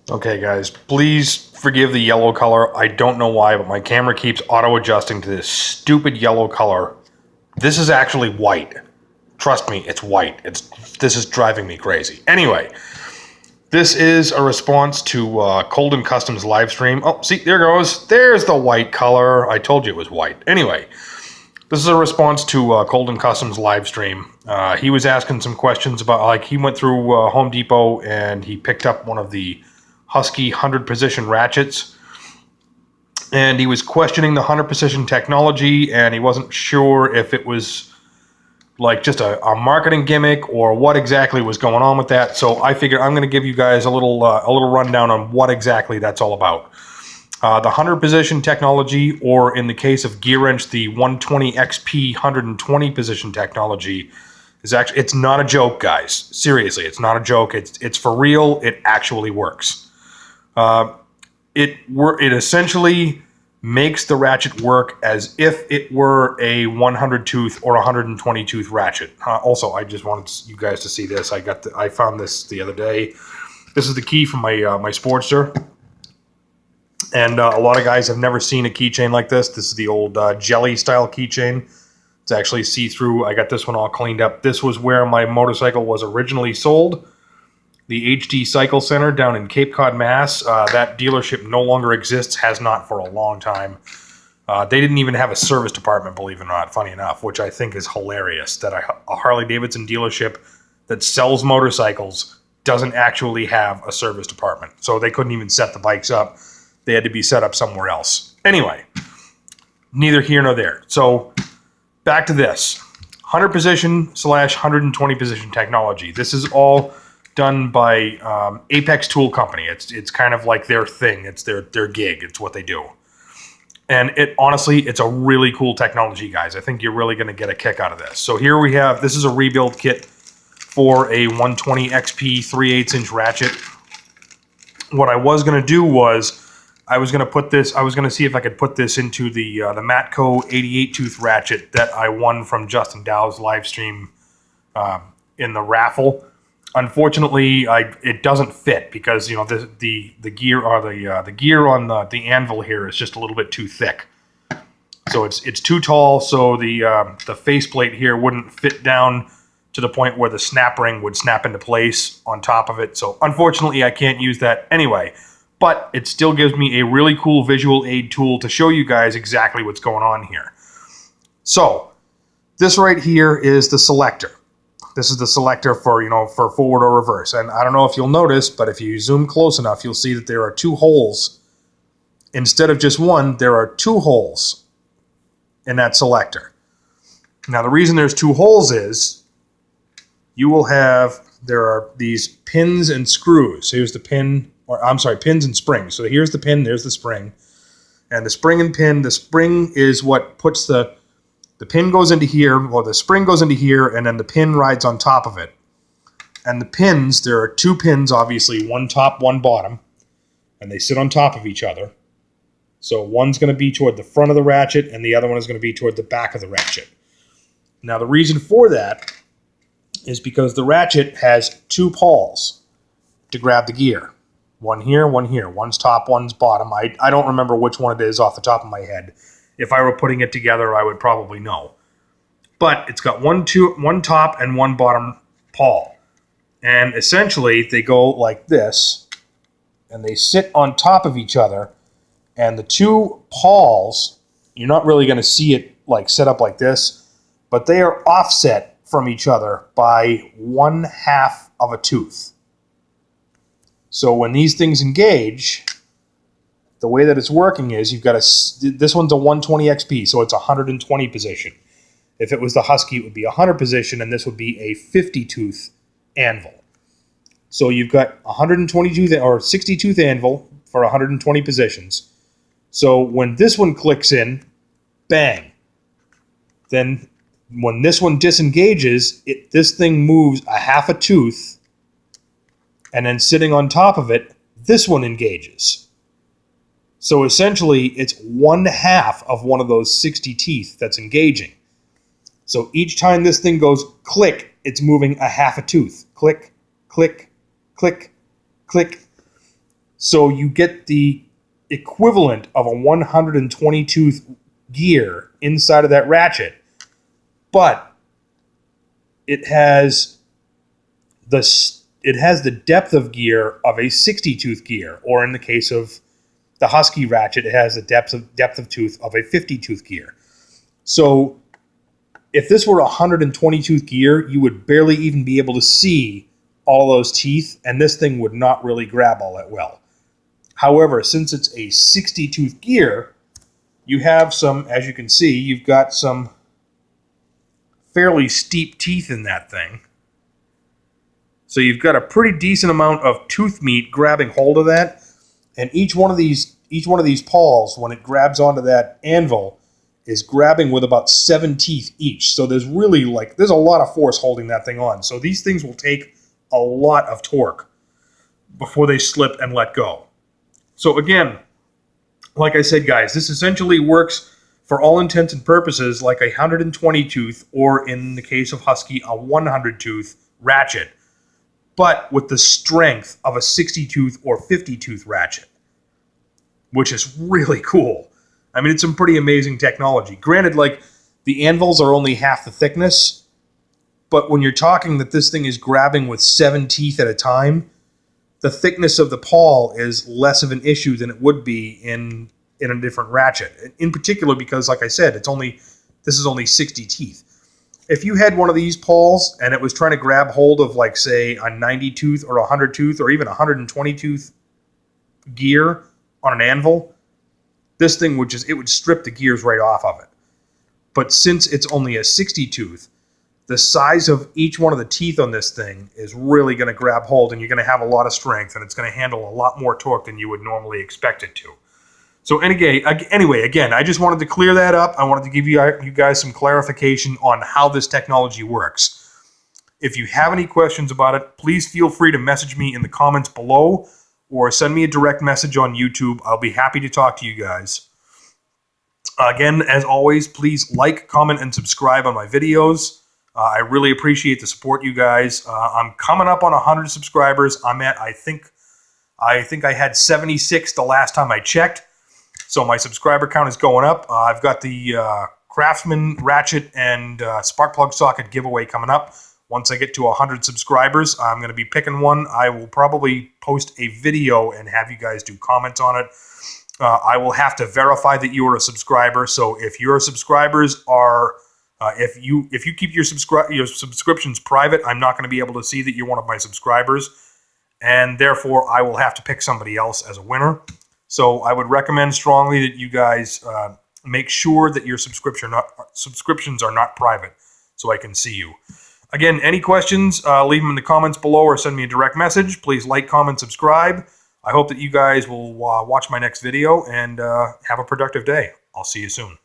Okay, guys, please forgive the yellow color. I don't know why, but my camera keeps auto-adjusting to this stupid yellow color. This is actually white. Trust me, it's white. This is driving me crazy. Anyway, this is a response to Colden Customs live stream. Oh, see, there goes. There's the white color. I told you it was white. Anyway, this is a response to Colden Customs live stream. He was asking some questions about, like, he went through Home Depot and he picked up one of the Husky 100 position ratchets, and he was questioning the 100 position technology, and he wasn't sure if it was like just a marketing gimmick or what exactly was going on with that. So I figured I'm going to give you guys a little rundown on what exactly that's all about. The 100 position technology, or in the case of Gearwrench, the 120 XP 120 position technology, is actually, it's not a joke, guys. Seriously, it's not a joke. It's for real. It actually works. It essentially makes the ratchet work as if it were a 100 tooth or 120 tooth ratchet. Also, I just wanted you guys to see this. I found this the other day. This is the key from my my Sportster, and a lot of guys have never seen a keychain like this. This is the old jelly style keychain. It's actually see-through. I got this one all cleaned up. This was where my motorcycle was originally sold. The HD Cycle Center down in Cape Cod, Mass. That dealership no longer exists, has not for a long time. They didn't even have a service department, believe it or not, funny enough, which I think is hilarious, that a Harley-Davidson dealership that sells motorcycles doesn't actually have a service department. So they couldn't even set the bikes up. They had to be set up somewhere else. Anyway, neither here nor there. So back to this. 100 position / 120 position technology. This is all done by Apex Tool Company. It's kind of like their thing. It's their gig. It's what they do. And honestly, it's a really cool technology, guys. I think you're really going to get a kick out of this. So here we have, this is a rebuild kit for a 120 XP 3/8 inch ratchet. What I was going to do was, I was going to see if I could put this into the Matco 88 tooth ratchet that I won from Justin Dow's live stream in the raffle. Unfortunately, it doesn't fit because, you know, the gear, or the gear on the anvil here is just a little bit too thick. So it's too tall, so the faceplate here wouldn't fit down to the point where the snap ring would snap into place on top of it. So unfortunately, I can't use that anyway. But it still gives me a really cool visual aid tool to show you guys exactly what's going on here. So this right here is the selector. This is the selector for, you know, for forward or reverse. And I don't know if you'll notice, but if you zoom close enough, you'll see that there are two holes. Instead of just one, there are two holes in that selector. Now, the reason there's two holes is there are these pins and screws. Here's the pin, or I'm sorry, pins and springs. So here's the pin, there's the spring. And the spring and pin, the spring is what puts the pin goes into here, or the spring goes into here, and then the pin rides on top of it. And the pins, there are two pins, obviously, one top, one bottom, and they sit on top of each other. So one's going to be toward the front of the ratchet, and the other one is going to be toward the back of the ratchet. Now, the reason for that is because the ratchet has two pawls to grab the gear. One here, one here. One's top, one's bottom. I don't remember which one it is off the top of my head. If I were putting it together, I would probably know. But it's got one top and one bottom pawl. And essentially, they go like this, and they sit on top of each other. And the two pawls, you're not really going to see it like set up like this, but they are offset from each other by 1/2 of a tooth. So when these things engage, the way that it's working is you've got this one's a 120 XP, so it's a 120 position. If it was the Husky, it would be a 100 position, and this would be a 50 tooth anvil. So you've got 120 tooth or 60 tooth anvil for 120 positions. So when this one clicks in, bang. Then when this one disengages, this thing moves a 1/2 a tooth, and then sitting on top of it, this one engages. So essentially, it's 1/2 of one of those 60 teeth that's engaging. So each time this thing goes click, it's moving a 1/2 a tooth. Click, click, click, click. So you get the equivalent of a 120 tooth gear inside of that ratchet, but it has the depth of gear of a 60 tooth gear, or in the case of the Husky ratchet, it has the depth of tooth of a 50 tooth gear. So if this were a 120 tooth gear, you would barely even be able to see all those teeth, and this thing would not really grab all that well. However, since it's a 60 tooth gear, you have some, as you can see, you've got some fairly steep teeth in that thing. So you've got a pretty decent amount of tooth meat grabbing hold of that, and each one of these pawls, when it grabs onto that anvil, is grabbing with about 7 teeth each. So there's really there's a lot of force holding that thing on. So these things will take a lot of torque before they slip and let go. So again, like I said, guys, this essentially works for all intents and purposes like a 120 tooth, or in the case of Husky, a 100 tooth ratchet, but with the strength of a 60 tooth or 50 tooth ratchet, which is really cool. I mean, it's some pretty amazing technology. Granted, the anvils are only half the thickness, but when you're talking that this thing is grabbing with 7 teeth at a time, the thickness of the pawl is less of an issue than it would be in a different ratchet. In particular, because, like I said, this is only 60 teeth. If you had one of these pawls and it was trying to grab hold of, say, a 90 tooth or a 100 tooth or even a 120 tooth gear on an anvil, this thing would strip the gears right off of it. But since it's only a 60 tooth, the size of each one of the teeth on this thing is really going to grab hold, and you're going to have a lot of strength, and it's going to handle a lot more torque than you would normally expect it to. So anyway, again, I just wanted to clear that up. I wanted to give you guys some clarification on how this technology works. If you have any questions about it, please feel free to message me in the comments below or send me a direct message on YouTube. I'll be happy to talk to you guys. Again, as always, please like, comment, and subscribe on my videos. I really appreciate the support, you guys. I'm coming up on 100 subscribers. I'm at, I think I had 76 the last time I checked. So my subscriber count is going up. I've got the Craftsman ratchet and spark plug socket giveaway coming up. Once I get to 100 subscribers, I'm going to be picking one. I will probably post a video and have you guys do comments on it. I will have to verify that you are a subscriber. So if your subscribers are, if you keep your subscriptions private, I'm not going to be able to see that you're one of my subscribers, and therefore I will have to pick somebody else as a winner. So I would recommend strongly that you guys make sure that your subscriptions are not private, so I can see you. Again, any questions, leave them in the comments below or send me a direct message. Please like, comment, subscribe. I hope that you guys will watch my next video and have a productive day. I'll see you soon.